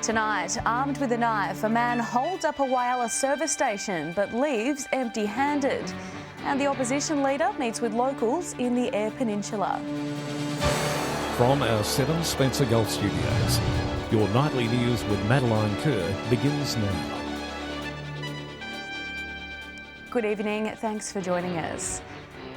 Tonight, armed with a knife, a man holds up a Whyalla service station but leaves empty-handed. And the opposition leader meets with locals in the Eyre Peninsula. From our 7 Spencer Gulf studios, your nightly news with Madeline Kerr begins now. Good evening, thanks for joining us.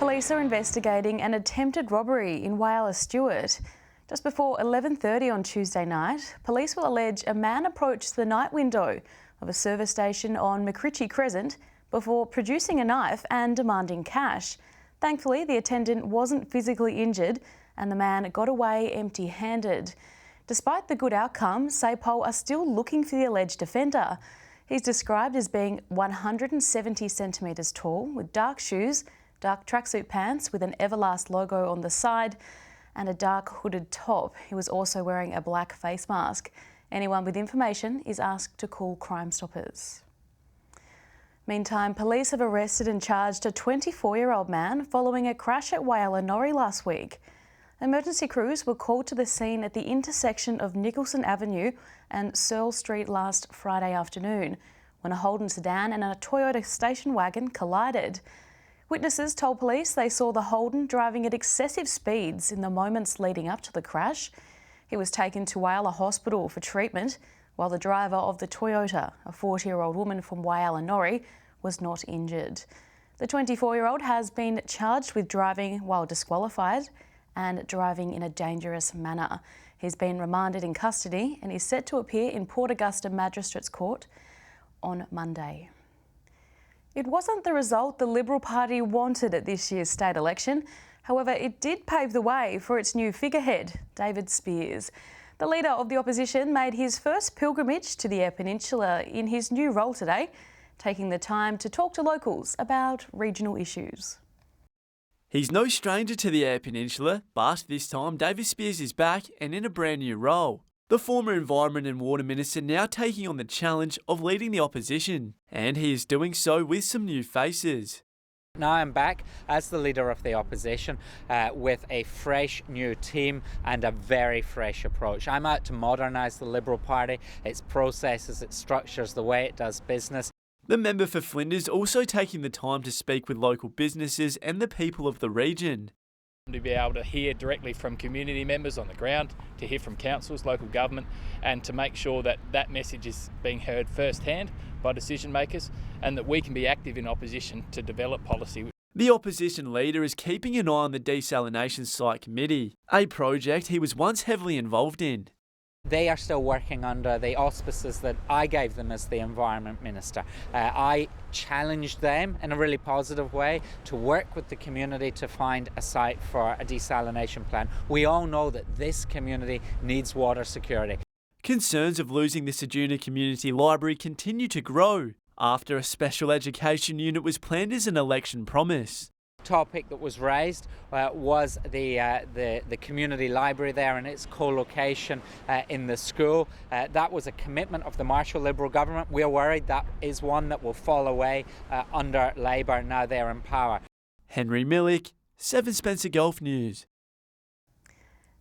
Police are investigating an attempted robbery in Whyalla Stewart. Just before 11:30 on Tuesday night, police will allege a man approached the night window of a service station on McRitchie Crescent before producing a knife and demanding cash. Thankfully, the attendant wasn't physically injured and the man got away empty-handed. Despite the good outcome, SAPOL are still looking for the alleged offender. He's described as being 170 centimetres tall, with dark shoes, dark tracksuit pants with an Everlast logo on the side, and a dark hooded top. He was also wearing a black face mask. Anyone with information is asked to call Crime Stoppers. Meantime, police have arrested and charged a 24-year-old man following a crash at Whyalla last week. Emergency crews were called to the scene at the intersection of Nicholson Avenue and Searle Street last Friday afternoon when a Holden sedan and a Toyota station wagon collided. Witnesses told police they saw the Holden driving at excessive speeds in the moments leading up to the crash. He was taken to Whyalla Hospital for treatment, while the driver of the Toyota, a 40-year-old woman from Whyalla, was not injured. The 24-year-old has been charged with driving while disqualified and driving in a dangerous manner. He's been remanded in custody and is set to appear in Port Augusta Magistrates Court on Monday. It wasn't the result the Liberal Party wanted at this year's state election. However, it did pave the way for its new figurehead, David Speers. The leader of the opposition made his first pilgrimage to the Eyre Peninsula in his new role today, taking the time to talk to locals about regional issues. He's no stranger to the Eyre Peninsula, but this time David Speers is back and in a brand new role. The former Environment and Water Minister now taking on the challenge of leading the opposition, and he is doing so with some new faces. Now I'm back as the leader of the opposition with a fresh new team and a very fresh approach. I'm out to modernise the Liberal Party, its processes, its structures, the way it does business. The member for Flinders also taking the time to speak with local businesses and the people of the region. To be able to hear directly from community members on the ground, to hear from councils, local government, and to make sure that that message is being heard firsthand by decision makers and that we can be active in opposition to develop policy. The opposition leader is keeping an eye on the desalination site committee, a project he was once heavily involved in. They are still working under the auspices that I gave them as the Environment Minister. I challenged them in a really positive way to work with the community to find a site for a desalination plant. We all know that this community needs water security. Concerns of losing the Ceduna Community Library continue to grow after a special education unit was planned as an election promise. Topic that was raised was the community library there and its co-location in the school. That was a commitment of the Marshall Liberal government. We're worried that is one that will fall away under Labor now they're in power. Henry Millick, 7 Spencer Gulf News.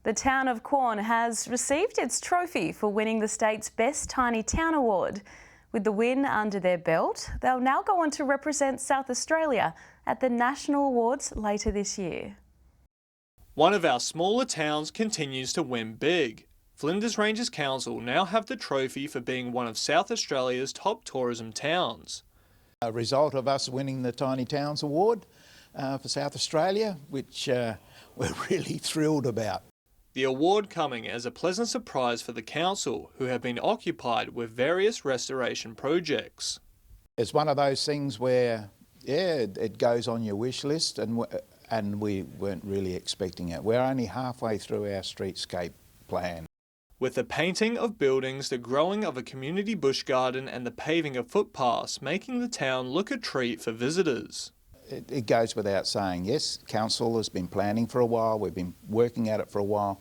The town of Quorn has received its trophy for winning the state's Best Tiny Town Award. With the win under their belt, they'll now go on to represent South Australia at the National Awards later this year. One of our smaller towns continues to win big. Flinders Ranges Council now have the trophy for being one of South Australia's top tourism towns. A result of us winning the Tiny Towns Award for South Australia, which we're really thrilled about. The award coming as a pleasant surprise for the council, who have been occupied with various restoration projects. It's one of those things where, it goes on your wish list and we weren't really expecting it. We're only halfway through our streetscape plan. With the painting of buildings, the growing of a community bush garden and the paving of footpaths making the town look a treat for visitors. It goes without saying, yes, council has been planning for a while, we've been working at it for a while,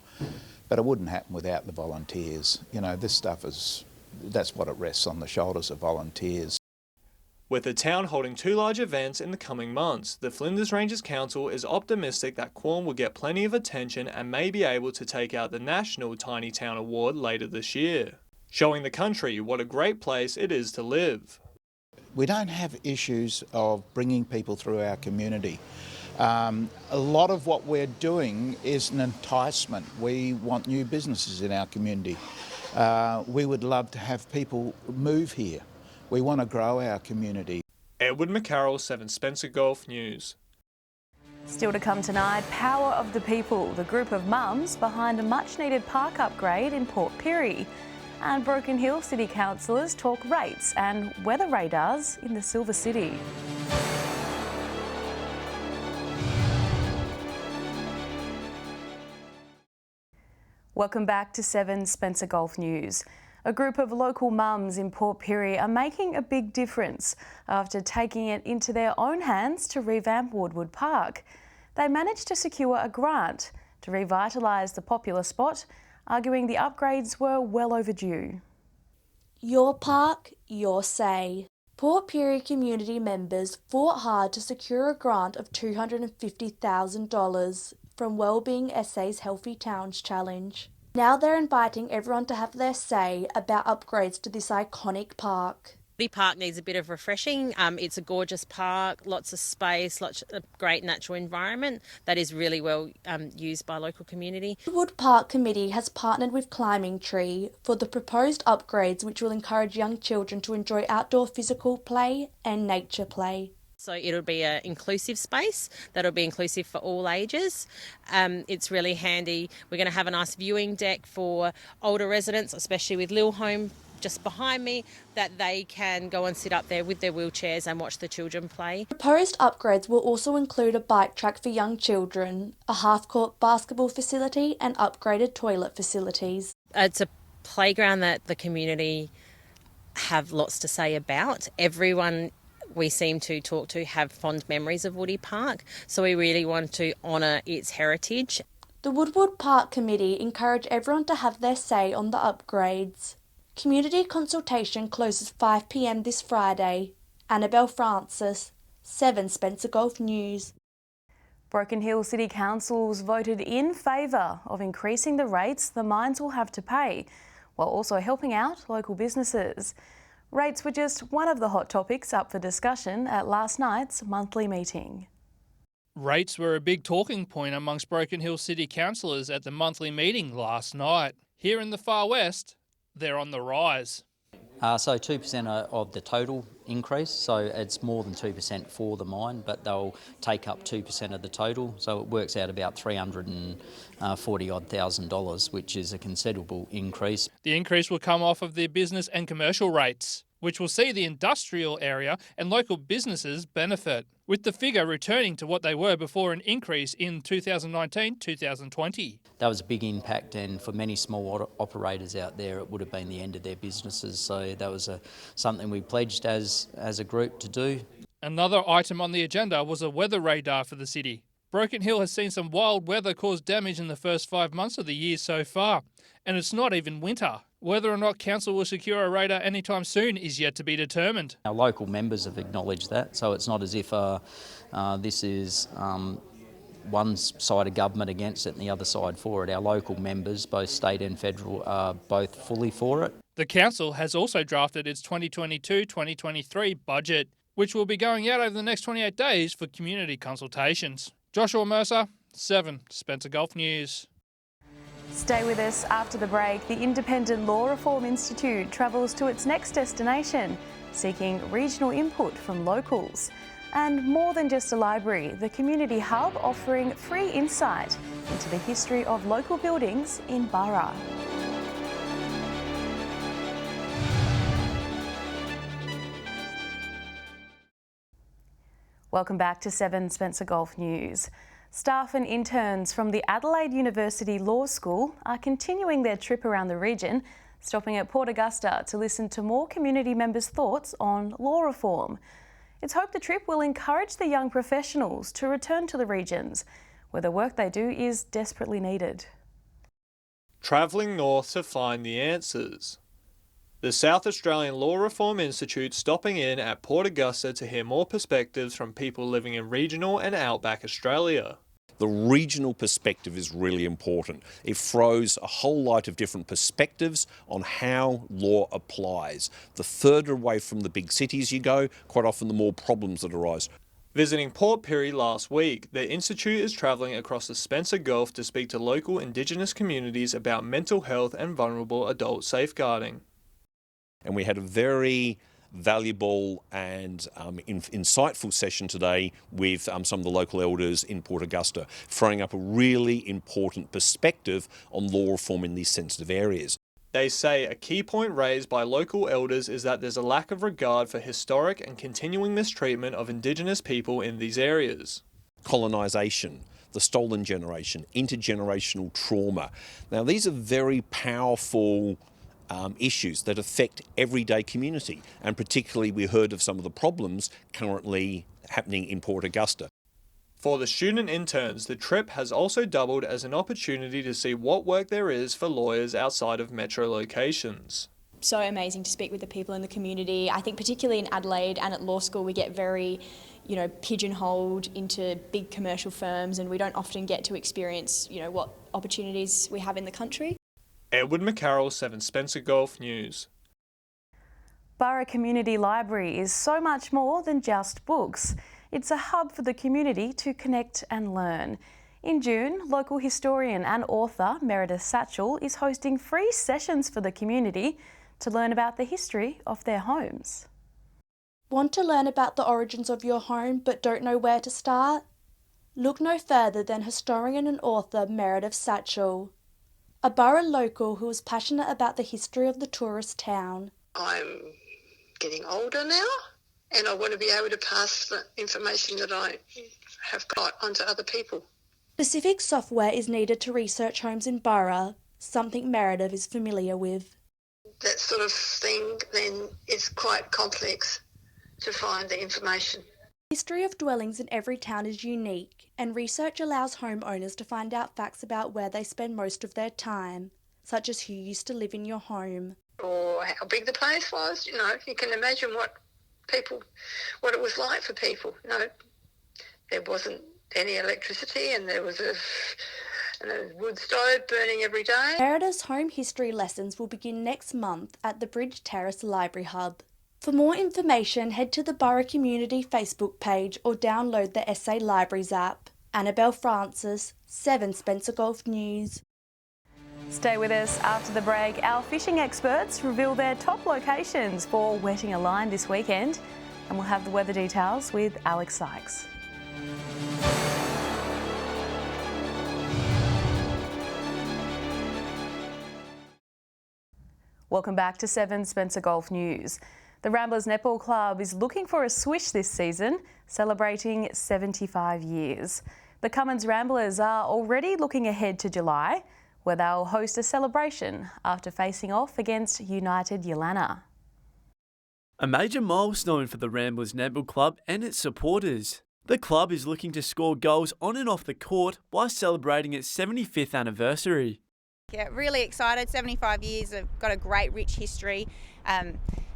but it wouldn't happen without the volunteers. You know, this stuff that's what it rests on, the shoulders of volunteers. With the town holding 2 large events in the coming months, the Flinders Ranges Council is optimistic that Quorn will get plenty of attention and may be able to take out the National Tiny Town Award later this year. showing the country what a great place it is to live. We don't have issues of bringing people through our community. A lot of what we're doing is an enticement. We want new businesses in our community. We would love to have people move here. We want to grow our community. Edward McCarroll, 7 Spencer Gulf News. Still to come tonight, Power of the People, the group of mums behind a much-needed park upgrade in Port Pirie. And Broken Hill City councillors talk rates and weather radars in the Silver City. Welcome back to 7 Spencer Gulf News. A group of local mums in Port Pirie are making a big difference after taking it into their own hands to revamp Woodwood Park. They managed to secure a grant to revitalise the popular spot, arguing the upgrades were well overdue. Your park, your say. Port Pirie community members fought hard to secure a grant of $250,000 from Wellbeing SA's Healthy Towns Challenge. Now they're inviting everyone to have their say about upgrades to this iconic park. The park needs a bit of refreshing. It's a gorgeous park, lots of space, lots of great natural environment that is really well used by local community. The Wood Park Committee has partnered with Climbing Tree for the proposed upgrades, which will encourage young children to enjoy outdoor physical play and nature play. So it'll be an inclusive space that'll be inclusive for all ages. It's really handy. We're going to have a nice viewing deck for older residents, especially with Lil Home just behind me, that they can go and sit up there with their wheelchairs and watch the children play. Proposed upgrades will also include a bike track for young children, a half-court basketball facility and upgraded toilet facilities. It's a playground that the community have lots to say about. Everyone we seem to talk to have fond memories of Woody Park, so we really want to honour its heritage. The Woodwood Park Committee encourage everyone to have their say on the upgrades. Community consultation closes 5 p.m. this Friday. Annabelle Francis, 7 Spencer Gulf News. Broken Hill City Councils voted in favour of increasing the rates the mines will have to pay, while also helping out local businesses. Rates were just one of the hot topics up for discussion at last night's monthly meeting. Rates were a big talking point amongst Broken Hill City councillors at the monthly meeting last night. Here in the far west, they're on the rise. So 2% of the total increase, so it's more than 2% for the mine, but they'll take up 2% of the total, so it works out about $340,000, which is a considerable increase. The increase will come off of the business and commercial rates, which will see the industrial area and local businesses benefit, with the figure returning to what they were before an increase in 2019-2020. That was a big impact, and for many small operators out there it would have been the end of their businesses, so that was something we pledged as a group to do. Another item on the agenda was a weather radar for the city. Broken Hill has seen some wild weather cause damage in the first 5 months of the year so far, and it's not even winter. Whether or not council will secure a radar anytime soon is yet to be determined. Our local members have acknowledged that, so it's not as if this is one side of government against it and the other side for it. Our local members, both state and federal, are both fully for it. The council has also drafted its 2022-2023 budget, which will be going out over the next 28 days for community consultations. Joshua Mercer, 7 Spencer Gulf News. Stay with us after the break. The Independent Law Reform Institute travels to its next destination, seeking regional input from locals. And more than just a library, the Community Hub offering free insight into the history of local buildings in Barra. Welcome back to 7 Spencer Gulf News. Staff and interns from the Adelaide University Law School are continuing their trip around the region, stopping at Port Augusta to listen to more community members' thoughts on law reform. It's hoped the trip will encourage the young professionals to return to the regions, where the work they do is desperately needed. Travelling north to find the answers. The South Australian Law Reform Institute stopping in at Port Augusta to hear more perspectives from people living in regional and outback Australia. The regional perspective is really important. It throws a whole lot of different perspectives on how law applies. The further away from the big cities you go, quite often the more problems that arise. Visiting Port Pirie last week, the Institute is travelling across the Spencer Gulf to speak to local Indigenous communities about mental health and vulnerable adult safeguarding. And we had a very valuable and insightful session today with some of the local elders in Port Augusta, throwing up a really important perspective on law reform in these sensitive areas. They say a key point raised by local elders is that there's a lack of regard for historic and continuing mistreatment of Indigenous people in these areas. Colonisation, the stolen generation, intergenerational trauma. Now these are very powerful issues that affect everyday community, and particularly we heard of some of the problems currently happening in Port Augusta. For the student interns, the trip has also doubled as an opportunity to see what work there is for lawyers outside of metro locations. So amazing to speak with the people in the community. I think particularly in Adelaide and at law school we get very, pigeonholed into big commercial firms, and we don't often get to experience, what opportunities we have in the country. Edward McCarroll, 7 Spencer Gulf News. Borough Community Library is so much more than just books. It's a hub for the community to connect and learn. In June, local historian and author Meredith Satchell is hosting free sessions for the community to learn about the history of their homes. Want to learn about the origins of your home but don't know where to start? Look no further than historian and author Meredith Satchell, a borough local who is passionate about the history of the tourist town. I'm getting older now, and I want to be able to pass the information that I have got onto other people. Specific software is needed to research homes in borough, something Meredith is familiar with. That sort of thing then is quite complex to find the information. The history of dwellings in every town is unique, and research allows homeowners to find out facts about where they spend most of their time, such as who used to live in your home. Or how big the place was, you can imagine what it was like for people. There wasn't any electricity, and there was a wood stove burning every day. Meredith's home history lessons will begin next month at the Bridge Terrace Library Hub. For more information, head to the Borough Community Facebook page or download the SA Libraries app. Annabelle Francis, 7 Spencer Gulf News. Stay with us after the break. Our fishing experts reveal their top locations for wetting a line this weekend, and we'll have the weather details with Alex Sykes. Welcome back to 7 Spencer Gulf News. The Ramblers Netball Club is looking for a swish this season, celebrating 75 years. The Cummins Ramblers are already looking ahead to July, where they'll host a celebration after facing off against United Yalana. A major milestone for the Ramblers Netball Club and its supporters. The club is looking to score goals on and off the court while celebrating its 75th anniversary. Yeah, really excited. 75 years, have got a great rich history.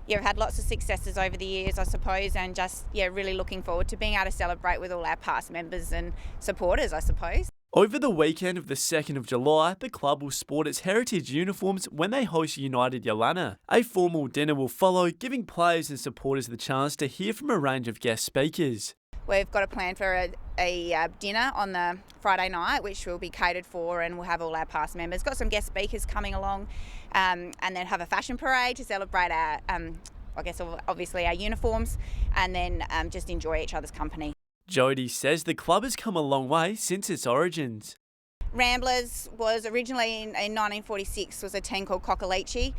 We've had lots of successes over the years, I suppose, and just, really looking forward to being able to celebrate with all our past members and supporters, I suppose. Over the weekend of the 2nd of July, the club will sport its heritage uniforms when they host United Yalana. A formal dinner will follow, giving players and supporters the chance to hear from a range of guest speakers. We've got a plan for a dinner on the Friday night, which will be catered for, and we'll have all our past members. Got some guest speakers coming along, and then have a fashion parade to celebrate our, obviously our uniforms, and then just enjoy each other's company. Jody says the club has come a long way since its origins. Ramblers was originally in 1946, was a team called Cockaleachy,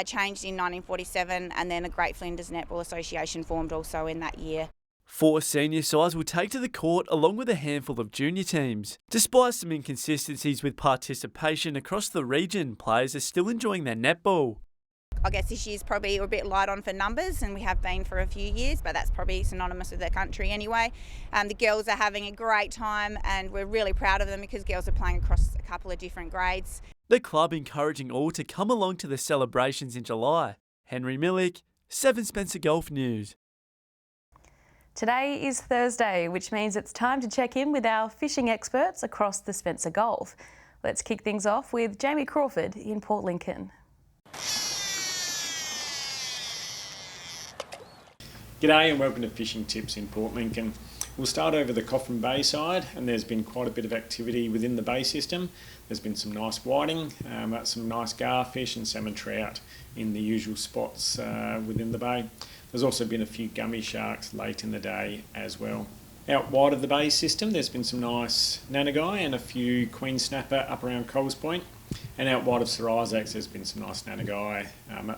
changed in 1947, and then a Great Flinders Netball Association formed also in that year. 4 senior sides will take to the court along with a handful of junior teams. Despite some inconsistencies with participation across the region, players are still enjoying their netball. I guess this year's probably a bit light on for numbers, and we have been for a few years, but that's probably synonymous with the country anyway. The girls are having a great time, and we're really proud of them because girls are playing across a couple of different grades. The club encouraging all to come along to the celebrations in July. Henry Millick, 7 Spencer Gulf News. Today is Thursday, which means it's time to check in with our fishing experts across the Spencer Gulf. Let's kick things off with Jamie Crawford in Port Lincoln. G'day and welcome to Fishing Tips in Port Lincoln. We'll start over the Coffin Bay side, and there's been quite a bit of activity within the bay system. There's been some nice whiting, some nice garfish and salmon trout in the usual spots within the bay. There's also been a few gummy sharks late in the day as well. Out wide of the bay system, there's been some nice nanagai and a few queen snapper up around Coles Point. And out wide of Sir Isaac's, there's been some nice nanagai,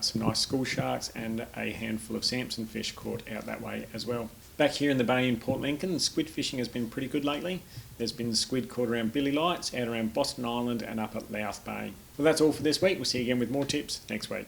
some nice school sharks and a handful of Samson fish caught out that way as well. Back here in the bay in Port Lincoln, squid fishing has been pretty good lately. There's been squid caught around Billy Lights, out around Boston Island and up at Louth Bay. Well, that's all for this week. We'll see you again with more tips next week.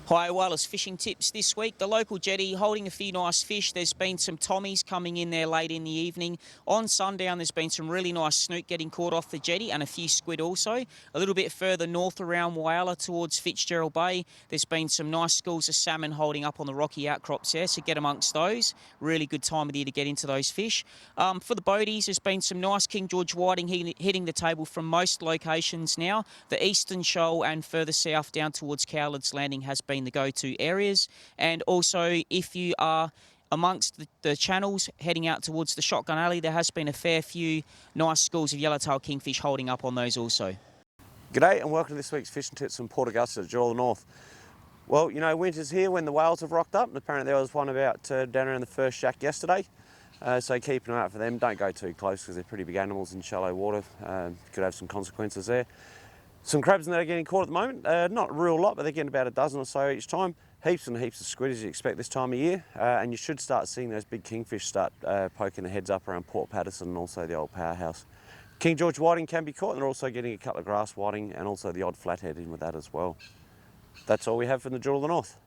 Hi, wireless fishing tips this week. The local jetty holding a few nice fish. There's been some tommies coming in there late in the evening. On sundown, there's been some really nice snook getting caught off the jetty and a few squid also. A little bit further north around Whyalla towards Fitzgerald Bay, there's been some nice schools of salmon holding up on the rocky outcrops there, so get amongst those. Really good time of the year to get into those fish. For the boaties, there's been some nice King George whiting hitting the table from most locations now. The Eastern Shoal and further south down towards Cowlard's Landing has been the go-to areas, and also if you are amongst the channels heading out towards the Shotgun Alley, there has been a fair few nice schools of yellowtail kingfish holding up on those also. G'day and welcome to this week's Fishing Tips from Port Augusta at Jewel North. Well, you know, winter's here when the whales have rocked up, and apparently there was one about down around the first shack yesterday, so keep an eye out for them. Don't go too close because they're pretty big animals in shallow water. Could have some consequences there. Some crabs that are getting caught at the moment, not a real lot, but they're getting about a dozen or so each time. Heaps and heaps of squid as you expect this time of year, and you should start seeing those big kingfish start poking their heads up around Port Patterson and also the old powerhouse. King George whiting can be caught, and they're also getting a couple of grass whiting and also the odd flathead in with that as well. That's all we have from the Jewel of the North.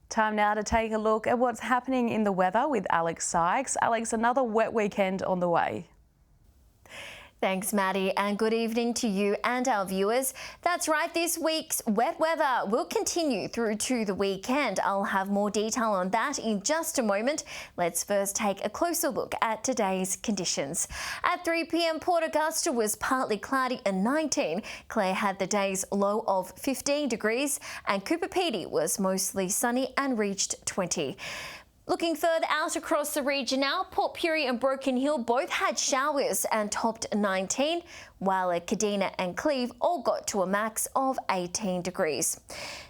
Time now to take a look at what's happening in the weather with Alex Sykes. Alex, another wet weekend on the way. Thanks, Maddie, and good evening to you and our viewers. That's right, this week's wet weather will continue through to the weekend. I'll have more detail on that in just a moment. Let's first take a closer look at today's conditions. At 3 p.m, Port Augusta was partly cloudy and 19. Clare had the day's low of 15 degrees, and Cooper Pedy was mostly sunny and reached 20. Looking further out across the region now, Port Pirie and Broken Hill both had showers and topped 19, while at Kadina and Cleve all got to a max of 18 degrees.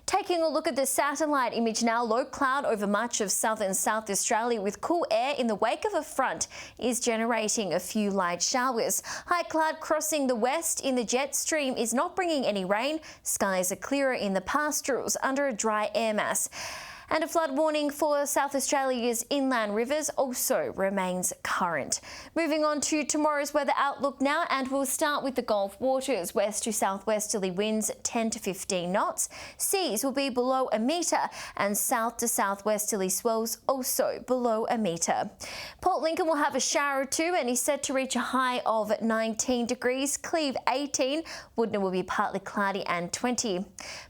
Taking a look at the satellite image now, low cloud over much of southern South Australia with cool air in the wake of a front is generating a few light showers. High cloud crossing the west in the jet stream is not bringing any rain. Skies are clearer in the pastorals under a dry air mass. And a flood warning for South Australia's inland rivers also remains current. Moving on to tomorrow's weather outlook now, and we'll start with the Gulf waters. West to southwesterly winds 10 to 15 knots. Seas will be below a metre, and south to southwesterly swells also below a metre. Port Lincoln will have a shower or two and is set to reach a high of 19 degrees. Cleve 18. Woodner will be partly cloudy and 20.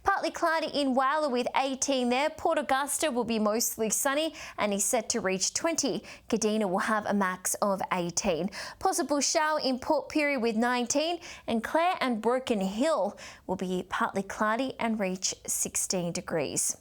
Partly cloudy in Whyalla with 18 there. Port Augusta will be mostly sunny and is set to reach 20. Kadina will have a max of 18. Possible shower in Port Pirie with 19, and Clare and Broken Hill will be partly cloudy and reach 16 degrees.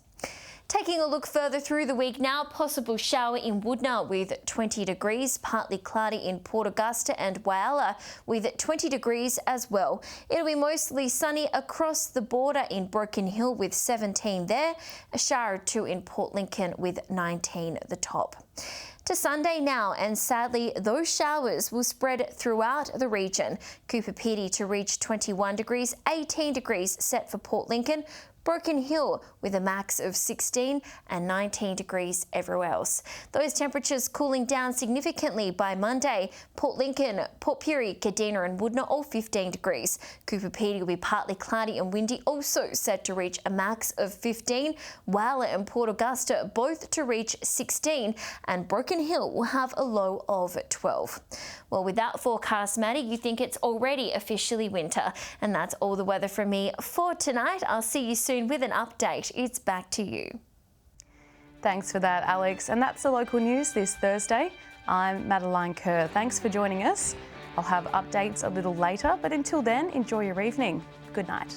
Taking a look further through the week now, possible shower in Woodner with 20 degrees, partly cloudy in Port Augusta and Whyalla with 20 degrees as well. It'll be mostly sunny across the border in Broken Hill with 17 there, a shower or two in Port Lincoln with 19 at the top. To Sunday now, and sadly those showers will spread throughout the region. Cooper Pedy to reach 21 degrees, 18 degrees set for Port Lincoln. Broken Hill with a max of 16 and 19 degrees everywhere else. Those temperatures cooling down significantly by Monday. Port Lincoln, Port Pirie, Kadina and Woodner all 15 degrees. Cooper Pedy will be partly cloudy and windy, also set to reach a max of 15. Whyalla and Port Augusta both to reach 16, and Broken Hill will have a low of 12. Well, with that forecast, Maddie, you think it's already officially winter. And that's all the weather from me for tonight. I'll see you soon with an update. It's back to you. Thanks for that, Alex. And that's the local news this Thursday. I'm Madeline Kerr. Thanks for joining us. I'll have updates a little later, but until then, enjoy your evening. Good night.